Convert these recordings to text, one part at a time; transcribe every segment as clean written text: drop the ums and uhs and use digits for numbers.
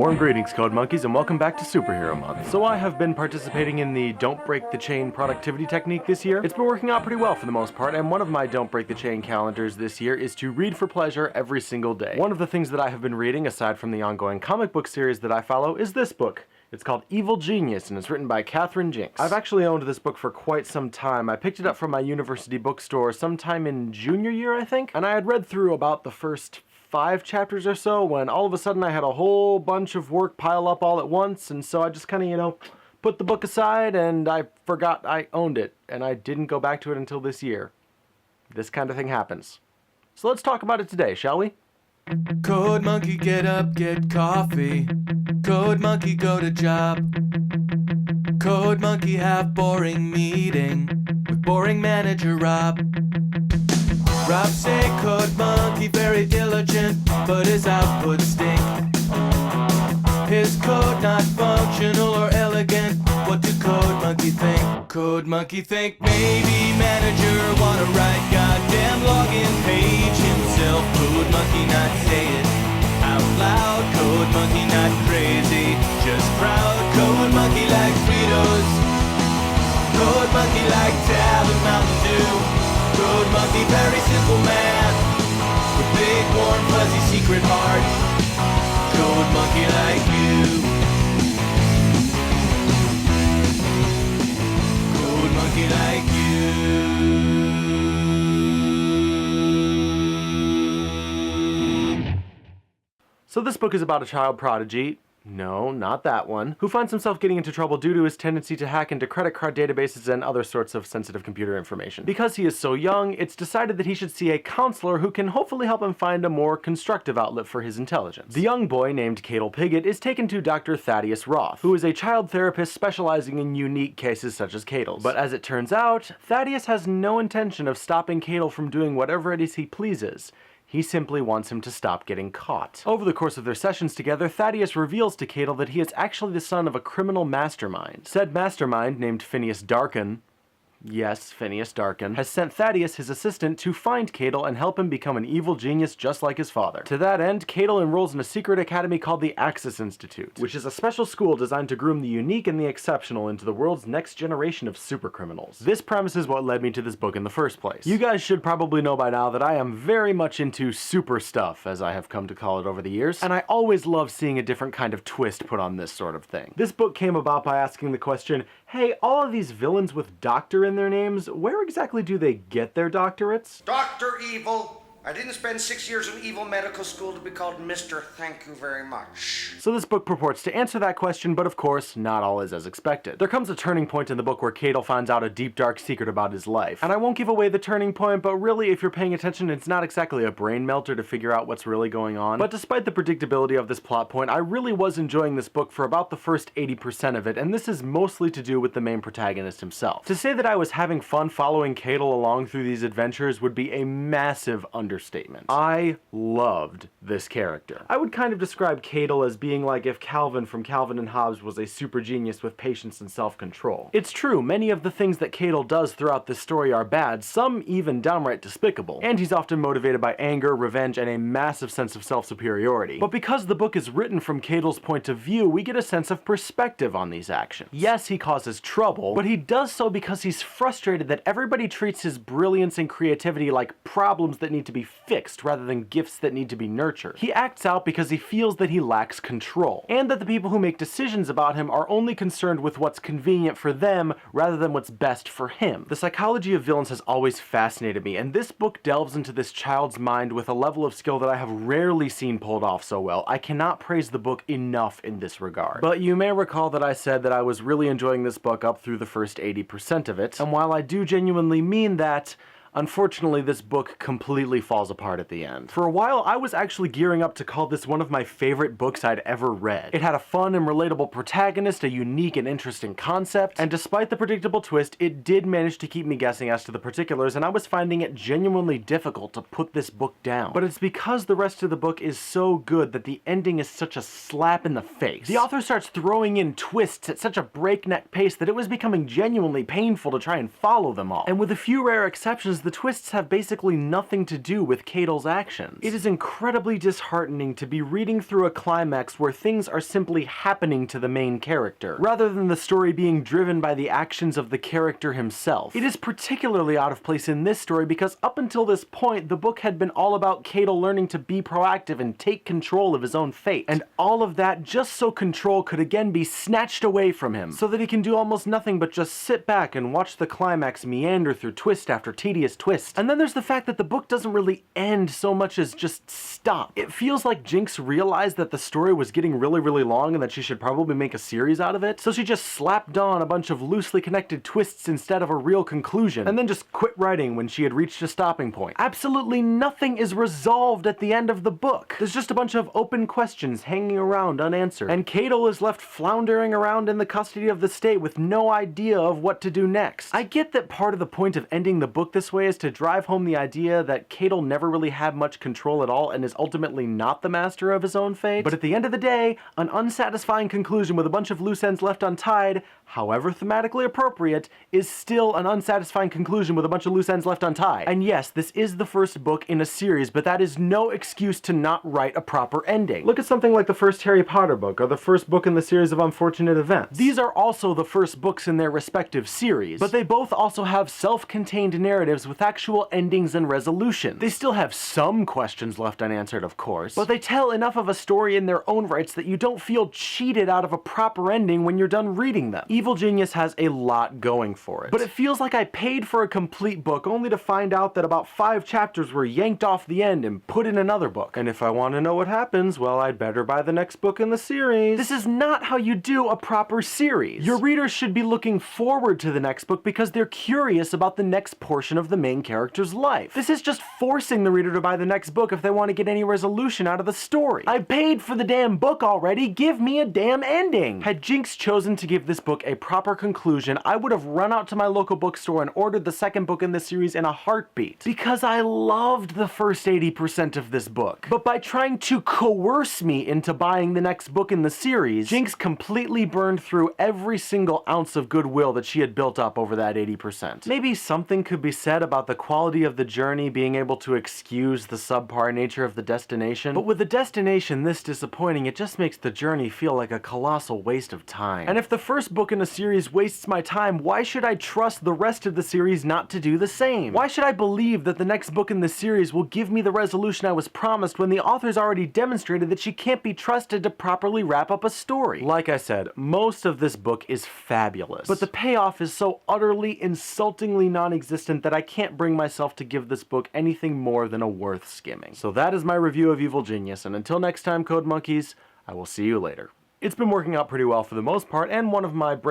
Warm greetings, Code Monkeys, and welcome back to Superhero Month. So I have been participating in the Don't Break the Chain productivity technique this year. It's been working out pretty well for the most part, and one of my Don't Break the Chain calendars this year is to read for pleasure every single day. One of the things that I have been reading, aside from the ongoing comic book series that I follow, is this book. It's called Evil Genius, and it's written by Catherine Jinks. I've actually owned this book for quite some time. I picked it up from my university bookstore sometime in junior year, I think, and I had read through about the first 5 chapters or so when all of a sudden I had a whole bunch of work pile up all at once, and so I just kind of, put the book aside and I forgot I owned it, and I didn't go back to it until this year. This kind of thing happens. So let's talk about it today, shall we? Code Monkey, get up, get coffee. Code Monkey, go to job. Code Monkey, have boring meeting with boring manager Rob. Rob say Code Monkey very diligent, but his output stink. His code not functional or elegant. What do Code Monkey think? Code Monkey think maybe manager wanna write goddamn login page himself. Code Monkey not say it out loud. Code Monkey not crazy, just proud. Code Monkey like Fritos. Code Monkey like Tab and Mountain Dew. Code Monkey, very simple man with big, warm, fuzzy secret heart. Code Monkey like you. Code Monkey like you. So this book is about a child prodigy. No, not that one. Who finds himself getting into trouble due to his tendency to hack into credit card databases and other sorts of sensitive computer information. Because he is so young, it's decided that he should see a counselor who can hopefully help him find a more constructive outlet for his intelligence. The young boy, named Cadel Piggott, is taken to Dr. Thaddeus Roth, who is a child therapist specializing in unique cases such as Cadel's. But as it turns out, Thaddeus has no intention of stopping Cadel from doing whatever it is he pleases. He simply wants him to stop getting caught. Over the course of their sessions together, Thaddeus reveals to Cadel that he is actually the son of a criminal mastermind. Said mastermind, named Phineas Darkin, yes, Phineas Darkin, has sent Thaddeus, his assistant, to find Cadel and help him become an evil genius just like his father. To that end, Cadel enrolls in a secret academy called the Axis Institute, which is a special school designed to groom the unique and the exceptional into the world's next generation of supercriminals. This premise is what led me to this book in the first place. You guys should probably know by now that I am very much into super stuff, as I have come to call it over the years, and I always love seeing a different kind of twist put on this sort of thing. This book came about by asking the question, hey, all of these villains with doctor in their names, where exactly do they get their doctorates? Dr. Evil. I didn't spend 6 years in evil medical school to be called Mr. Thank you very much. So this book purports to answer that question, but of course, not all is as expected. There comes a turning point in the book where Cadel finds out a deep dark secret about his life. And I won't give away the turning point, but really, if you're paying attention, it's not exactly a brain melter to figure out what's really going on. But despite the predictability of this plot point, I really was enjoying this book for about the first 80% of it, and this is mostly to do with the main protagonist himself. To say that I was having fun following Cadel along through these adventures would be a massive understatement. I loved this character. I would kind of describe Cadel as being like if Calvin from Calvin and Hobbes was a super genius with patience and self-control. It's true, many of the things that Cadel does throughout this story are bad, some even downright despicable, and he's often motivated by anger, revenge, and a massive sense of self-superiority. But because the book is written from Cadel's point of view, we get a sense of perspective on these actions. Yes, he causes trouble, but he does so because he's frustrated that everybody treats his brilliance and creativity like problems that need to be fixed rather than gifts that need to be nurtured. He acts out because he feels that he lacks control, and that the people who make decisions about him are only concerned with what's convenient for them rather than what's best for him. The psychology of villains has always fascinated me, and this book delves into this child's mind with a level of skill that I have rarely seen pulled off so well. I cannot praise the book enough in this regard. But you may recall that I said that I was really enjoying this book up through the first 80% of it, and while I do genuinely mean that, unfortunately, this book completely falls apart at the end. For a while, I was actually gearing up to call this one of my favorite books I'd ever read. It had a fun and relatable protagonist, a unique and interesting concept, and despite the predictable twist, it did manage to keep me guessing as to the particulars, and I was finding it genuinely difficult to put this book down. But it's because the rest of the book is so good that the ending is such a slap in the face. The author starts throwing in twists at such a breakneck pace that it was becoming genuinely painful to try and follow them all. And with a few rare exceptions, because the twists have basically nothing to do with CodedLockFilms' actions. It is incredibly disheartening to be reading through a climax where things are simply happening to the main character, rather than the story being driven by the actions of the character himself. It is particularly out of place in this story because up until this point, the book had been all about CodedLockFilms learning to be proactive and take control of his own fate, and all of that just so control could again be snatched away from him, so that he can do almost nothing but just sit back and watch the climax meander through twist after tedious twist. And then there's the fact that the book doesn't really end so much as just stop. It feels like Jinx realized that the story was getting really long and that she should probably make a series out of it, so she just slapped on a bunch of loosely connected twists instead of a real conclusion, and then just quit writing when she had reached a stopping point. Absolutely nothing is resolved at the end of the book. There's just a bunch of open questions hanging around unanswered, and CodedLockFilms is left floundering around in the custody of the state with no idea of what to do next. I get that part of the point of ending the book this way is to drive home the idea that CodedLockFilms never really had much control at all and is ultimately not the master of his own fate, but at the end of the day, an unsatisfying conclusion with a bunch of loose ends left untied, however thematically appropriate, is still an unsatisfying conclusion with a bunch of loose ends left untied. And yes, this is the first book in a series, but that is no excuse to not write a proper ending. Look at something like the first Harry Potter book, or the first book in the series of Unfortunate Events. These are also the first books in their respective series, but they both also have self-contained narratives with actual endings and resolutions. They still have some questions left unanswered, of course, but they tell enough of a story in their own rights that you don't feel cheated out of a proper ending when you're done reading them. Evil Genius has a lot going for it, but it feels like I paid for a complete book only to find out that about 5 chapters were yanked off the end and put in another book. And if I want to know what happens, well, I'd better buy the next book in the series. This is not how you do a proper series. Your readers should be looking forward to the next book because they're curious about the next portion of the main character's life. This is just forcing the reader to buy the next book if they want to get any resolution out of the story. I paid for the damn book already, give me a damn ending! Had Jinx chosen to give this book a proper conclusion, I would have run out to my local bookstore and ordered the second book in this series in a heartbeat, because I loved the first 80% of this book. But by trying to coerce me into buying the next book in the series, Jinx completely burned through every single ounce of goodwill that she had built up over that 80%. Maybe something could be said about the quality of the journey being able to excuse the subpar nature of the destination, but with the destination this disappointing, it just makes the journey feel like a colossal waste of time. And if the first book in a series wastes my time, why should I trust the rest of the series not to do the same? Why should I believe that the next book in the series will give me the resolution I was promised when the author's already demonstrated that she can't be trusted to properly wrap up a story? Like I said, most of this book is fabulous, but the payoff is so utterly, insultingly non-existent that I can't bring myself to give this book anything more than a worth skimming. So that is my review of Evil Genius, and until next time, Code Monkeys, I will see you later. It's been working out pretty well for the most part, and one of my It's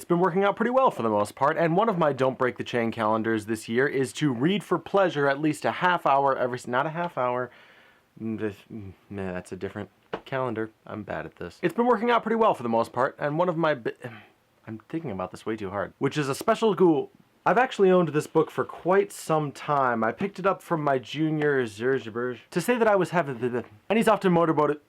been working out pretty well for the most part, and one of my Don't Break the Chain calendars this year is to read for pleasure at least a half hour every, not a half hour, that's a different calendar, I'm bad at this. It's been working out pretty well for the most part, and one of my, I'm thinking about this way too hard, which is a special goal. I've actually owned this book for quite some time. I picked it up from my junior to say that I was having, and he's off to motorboat.